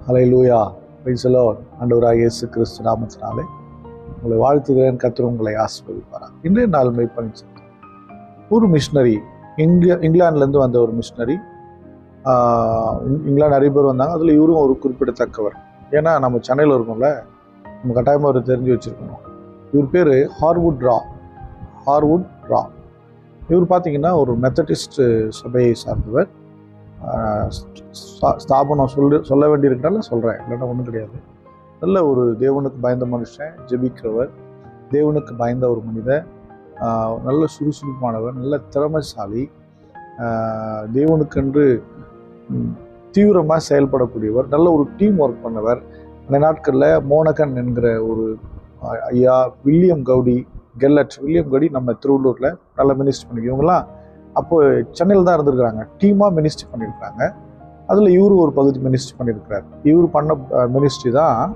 Hallelujah, praise the Lord. ஆண்டவராகிய இயேசு கிறிஸ்து நாமத்தினாலே உங்களை வாழ்த்துகிறேன். கர்த்தர் உங்களை ஆசீர்வதிப்பாராக. இன்றைய நாள் மெய்ப்பணி ஒரு மிஷினரி, இங்கிலாந்துலேருந்து வந்த ஒரு மிஷினரி. இங்கிலாந்து நிறைய பேர் வந்தாங்க, அதில் இவரும் ஒரு குறிப்பிடத்தக்கவர். ஏன்னா நம்ம சென்னையில் இருக்கோம்ல, நம்ம கட்டாயமாக அவர் தெரிஞ்சு வச்சுருக்கணும். இவர் பேர் ஹார்வுட் ரா. இவர் பார்த்தீங்கன்னா ஒரு மெத்தடிஸ்ட் சபையை சார்ந்தவர். ஸ்தாபனம் சொல்ல வேண்டியிருக்கனால சொல்கிறேன், இல்லைன்னா ஒன்றும் கிடையாது. நல்ல ஒரு தேவனுக்கு பயந்த மனுஷன், ஜெபிக்கிறவர், தேவனுக்கு பயந்த ஒரு மனிதர், நல்ல சுறுசுறுப்பானவர், நல்ல திறமைசாலி, தேவனுக்கென்று தீவிரமாக செயல்படக்கூடியவர், நல்ல ஒரு டீம் ஒர்க் பண்ணவர். அந்த நாட்களில் மோனகன் என்கிற ஒரு ஐயா, வில்லியம் கவுடி நம்ம திருவள்ளூரில் நல்ல மினிஸ்டர் பண்ணி, இவங்கெல்லாம் அப்போ சென்னையில் தான் இருந்திருக்கிறாங்க, டீமாக மினிஸ்ட்ரி பண்ணியிருக்கிறாங்க. அதில் இவர் ஒரு பகுதி மினிஸ்ட்ரி பண்ணியிருக்கிறார். இவர் பண்ண மினிஸ்ட்ரி தான்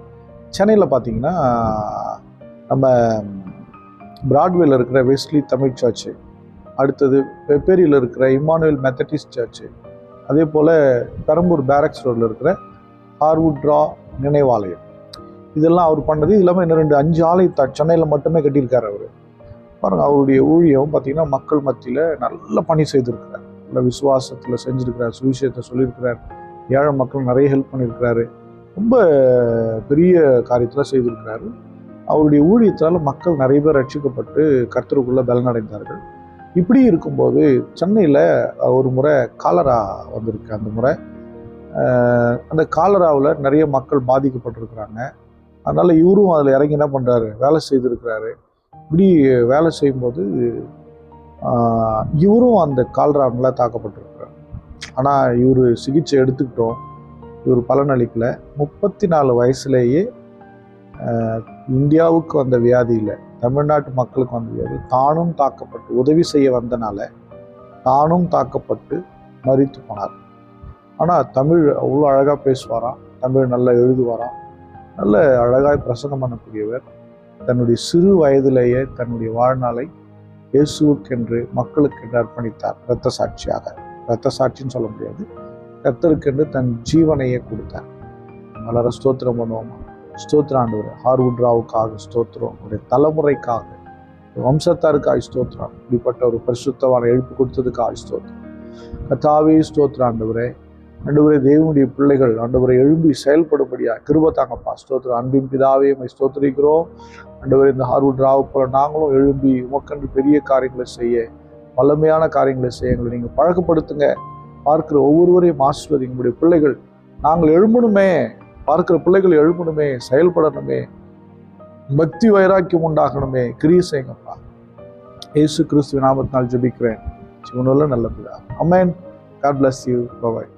சென்னையில் பார்த்தீங்கன்னா நம்ம பிராட்வேல இருக்கிற வெஸ்லி தமிழ் சர்ச்சு, அடுத்தது வெப்பேரியில் இருக்கிற இம்மானுவேல் மெத்தடிஸ்ட் சர்ச்சு, அதே போல் பெரம்பூர் பேரக்ஸ் ரோடில் இருக்கிற ஹார்வுட் ரா நினைவாலயம், இதெல்லாம் அவர் பண்ணது. இது இல்லாமல் இன்னும் 5 ஆலயம் சென்னையில் மட்டுமே கட்டியிருக்காரு அவர். பாருங்கள், அவருடைய ஊழியம் பார்த்திங்கன்னா மக்கள் மத்தியில் நல்ல பணி செய்திருக்கிறார், நல்ல விசுவாசத்தில் செஞ்சுருக்கிறார், சுவிசேஷத்தை சொல்லியிருக்கிறார், ஏழை மக்கள் நிறைய ஹெல்ப் பண்ணியிருக்கிறாரு, ரொம்ப பெரிய காரியத்தில் செய்திருக்கிறாரு. அவருடைய ஊழியத்தால் மக்கள் நிறைய பேர் ரட்சிக்கப்பட்டு கர்த்தருக்குள்ளே பலனடைந்தார்கள். இப்படி இருக்கும்போது சென்னையில் ஒரு முறை காலரா வந்திருக்கு. அந்த முறை அந்த காலராவில் நிறைய மக்கள் பாதிக்கப்பட்டிருக்கிறாங்க. அதனால் இவரும் அதில் இறங்கி என்ன பண்ணுறாரு, வேலை செய்திருக்கிறாரு. இப்படி வேலை செய்யும்போது இவரும் அந்த கால்ராவில் தாக்கப்பட்டிருக்கிறார். ஆனால் இவர் சிகிச்சை எடுத்துக்கிட்டோம், இவர் பலனளிக்கலை. 34 வயசுலேயே இந்தியாவுக்கு வந்த வியாதியில், தமிழ்நாட்டு மக்களுக்கு வந்த வியாதி, தானும் தாக்கப்பட்டு உதவி செய்ய வந்தனால தானும் தாக்கப்பட்டு மரித்து போனார். ஆனால் தமிழ் அவ்வளோ அழகாக பேசுவாராம், தமிழ் நல்லா எழுதுவாராம், நல்ல அழகாய் பிரசங்கம் பண்ணக்கூடியவர். தன்னுடைய சிறு வயதிலேயே தன்னுடைய வாழ்நாளை இயேசுவுக்கென்று மக்களுக்கென்று அர்ப்பணித்தார். இரத்த சாட்சின்னு சொல்ல முடியாது, கர்த்தருக்கென்று தன் ஜீவனையே கொடுத்தார். வளர ஸ்தோத்திரம் பண்ணுவோமா? ஸ்தோத்திரம் ஆண்டவரே, ஹார்வுட் ராவுக்காக ஸ்தோத்திரம், அவருடைய தலைமுறைக்காக, வம்சத்தாருக்காக ஸ்தோத்திரம், இப்படிப்பட்ட ஒரு பரிசுத்தவான எழுப்பு கொடுத்ததுக்காக ஸ்தோத்திரம். கர்த்தாவே ஸ்தோத்திரம் ஆண்டவரே. தேவனுடைய பிள்ளைகள் ஆண்டவரை எழும்பி செயல்படும்படியா கிருபை தாங்கப்பா. ஸ்தோத்திரம். அன்பின் பிதாவே உம்மை ஸ்தோத்திரிக்கிறோம் ஆண்டவரே. இந்த ஹார்வுட் ராவு போல நாங்களும் எழும்பி உமக்கென்று பெரிய காரியங்களை செய்ய, வல்லமையான காரியங்களை செய்ய எங்களை நீங்கள் பழக்கப்படுத்துங்க. பார்க்கிற ஒவ்வொருவரையும் ஆசீர்வதிங்க. உங்களுடைய பிள்ளைகள் நாங்கள் எழும்பணுமே, பார்க்கிற பிள்ளைகள் எழும்பணுமே, செயல்படணுமே, பக்தி வைராக்கியம் உண்டாகணுமே, கிரியை செய்யுங்கப்பா. இயேசு கிறிஸ்துவின் நாமத்தினால் ஜெபிக்கிறேன், ஜீவனுள்ள நல்ல பிதா. ஆமென். God bless you. Bye bye.